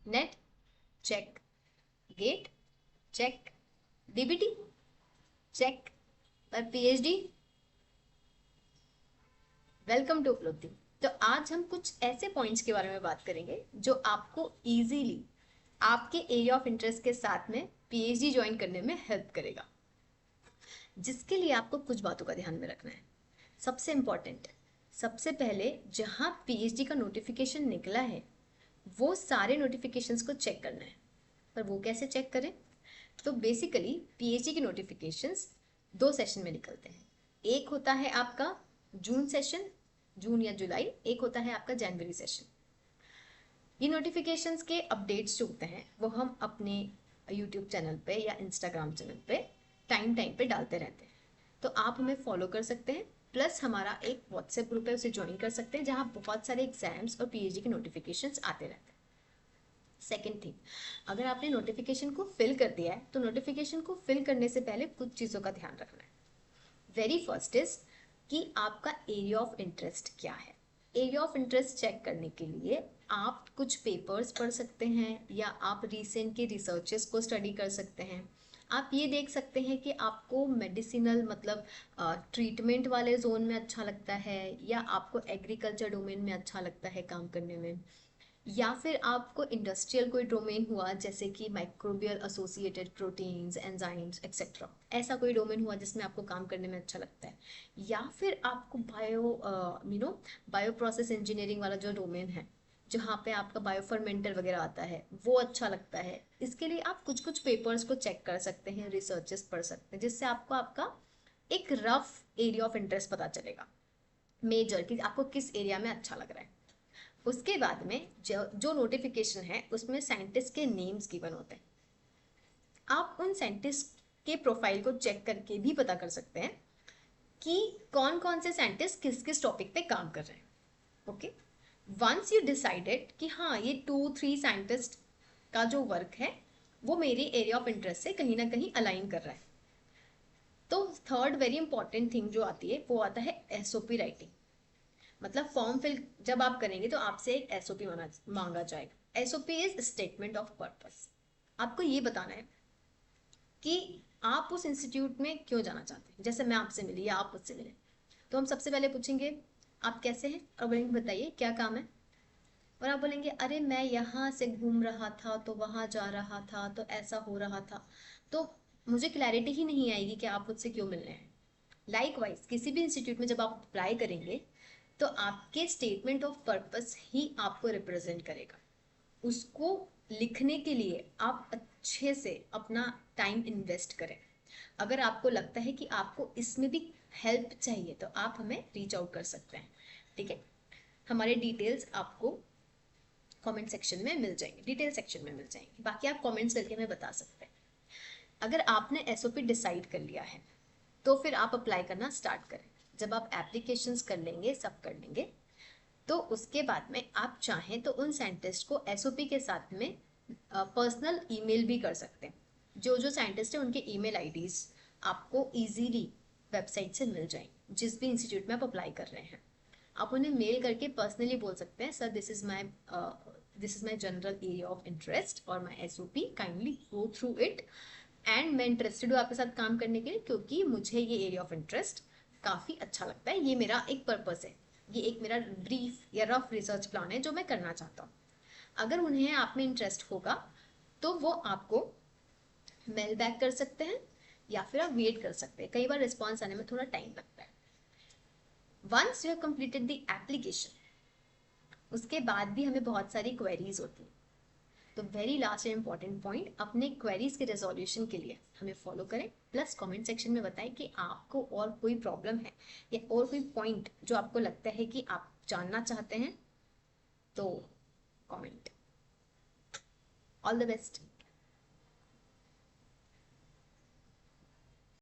Net check, gate check, DBT check, और PhD. Welcome to Upalabdhi. तो आज हम कुछ ऐसे पॉइंट्स के बारे में बात करेंगे जो आपको इजीली आपके एरिया ऑफ इंटरेस्ट के साथ में पीएचडी ज्वाइन करने में हेल्प करेगा, जिसके लिए आपको कुछ बातों का ध्यान में रखना है। सबसे इम्पॉर्टेंट, सबसे पहले जहाँ पीएचडी का नोटिफिकेशन निकला है वो सारे नोटिफिकेशंस को चेक करना है। पर वो कैसे चेक करें? तो बेसिकली पीएचडी के नोटिफिकेशंस दो सेशन में निकलते हैं। एक होता है आपका जून सेशन, जून या जुलाई, एक होता है आपका जनवरी सेशन। ये नोटिफिकेशंस के अपडेट्स जो होते हैं वो हम अपने यूट्यूब चैनल पे या इंस्टाग्राम चैनल पे टाइम पे डालते रहते हैं, तो आप हमें फॉलो कर सकते हैं। प्लस हमारा एक व्हाट्सएप ग्रुप है, उसे ज्वाइन कर सकते हैं, जहाँ बहुत सारे एग्जाम्स और पीएचडी के नोटिफिकेशंस आते रहते हैं। सेकेंड थिंग, अगर आपने नोटिफिकेशन को फिल कर दिया है तो नोटिफिकेशन को फिल करने से पहले कुछ चीज़ों का ध्यान रखना है। वेरी फर्स्ट इज कि आपका एरिया ऑफ इंटरेस्ट क्या है। एरिया ऑफ इंटरेस्ट चेक करने के लिए आप कुछ पेपर्स पढ़ सकते हैं या आप रिसेंट के रिसर्चेस को स्टडी कर सकते हैं। आप ये देख सकते हैं कि आपको मेडिसिनल मतलब ट्रीटमेंट वाले जोन में अच्छा लगता है या आपको एग्रीकल्चर डोमेन में अच्छा लगता है काम करने में, या फिर आपको इंडस्ट्रियल कोई डोमेन हुआ जैसे कि microbial associated proteins, enzymes etcetera, ऐसा कोई डोमेन हुआ जिसमें आपको काम करने में अच्छा लगता है, या फिर आपको बायो प्रोसेस इंजीनियरिंग वाला जो डोमेन है जहाँ पे आपका बायो फर्मेंटर वगैरह आता है वो अच्छा लगता है। इसके लिए आप कुछ कुछ पेपर्स को चेक कर सकते हैं, रिसर्चेस पढ़ सकते हैं, जिससे आपको आपका एक रफ एरिया ऑफ इंटरेस्ट पता चलेगा, मेजर कि आपको किस एरिया में अच्छा लग रहा है। उसके बाद में जो नोटिफिकेशन है उसमें साइंटिस्ट के नेम्स गिवन होते हैं। आप उन साइंटिस्ट के प्रोफाइल को चेक करके भी पता कर सकते हैं कि कौन कौन से साइंटिस्ट किस किस टॉपिक पे काम कर रहे हैं। ओके, वंस यू डिसाइडेड कि हाँ ये 2-3 साइंटिस्ट का जो वर्क है वो मेरे एरिया ऑफ इंटरेस्ट से कहीं ना कहीं अलाइन कर रहा है, तो थर्ड वेरी इंपॉर्टेंट थिंग जो आती है वो आता है एसओपी राइटिंग। मतलब फॉर्म फिल जब आप करेंगे तो आपसे एक एसओपी मांगा जाएगा। SOP is statement of purpose. आपको ये बताना है कि आप उस इंस्टीट्यूट में क्यों जाना चाहते हैं। जैसे मैं आपसे मिली या आप मुझसे मिले, तो हम सबसे पहले पूछेंगे आप कैसे हैं, और बोलेंगे बताइए क्या काम है। और आप बोलेंगे अरे मैं यहाँ से घूम रहा था तो वहाँ जा रहा था तो ऐसा हो रहा था, तो मुझे क्लैरिटी ही नहीं आएगी कि आप मुझसे क्यों मिल रहे हैं। लाइकवाइज किसी भी इंस्टीट्यूट में जब आप अप्लाई करेंगे तो आपके स्टेटमेंट ऑफ पर्पस ही आपको रिप्रेजेंट करेगा। उसको लिखने के लिए आप अच्छे से अपना टाइम इन्वेस्ट करें। अगर आपको लगता है कि आपको इसमें भी हेल्प चाहिए तो आप हमें रीच आउट कर सकते हैं। ठीक है, हमारे डिटेल्स आपको कमेंट सेक्शन में मिल जाएंगे, डिटेल सेक्शन में मिल जाएंगे, बाकी आप कमेंट्स करके हमें बता सकते हैं। अगर आपने एसओपी डिसाइड कर लिया है तो फिर आप अप्लाई करना स्टार्ट करें। जब आप एप्लीकेशंस कर लेंगे, सब कर लेंगे, तो उसके बाद में आप चाहें तो उन साइंटिस्ट को एसओपी के साथ में पर्सनल ईमेल भी कर सकते हैं। जो जो साइंटिस्ट है उनके ईमेल आईडीज आपको इजीली वेबसाइट से मिल जाएंगे, जिस भी इंस्टीट्यूट में आप अप्लाई कर रहे हैं। आप उन्हें मेल करके पर्सनली बोल सकते हैं sir this is my general area of interest और my SOP, kindly go through it, and मैं इंटरेस्टेड हूँ आपके साथ काम करने के लिए क्योंकि मुझे ये एरिया ऑफ इंटरेस्ट काफ़ी अच्छा लगता है, ये मेरा एक पर्पस है, ये एक मेरा ब्रीफ या रफ रिसर्च प्लान है जो मैं करना चाहता हूँ। अगर उन्हें आप में इंटरेस्ट होगा तो वो आपको मेल बैक कर सकते हैं या फिर आप वेट कर सकते हैं, कई बार रिस्पॉन्स आने में थोड़ा टाइम लगता है। Once you have completed the application, उसके बाद भी हमें बहुत सारी क्वेरीज होती हैं। तो very last and important point, अपने क्वेरीज के रेजोल्यूशन के लिए हमें फॉलो करें, प्लस कमेंट सेक्शन में बताएं कि आपको और कोई प्रॉब्लम है या और कोई पॉइंट जो आपको लगता है कि आप जानना चाहते हैं, तो कमेंट। All the best.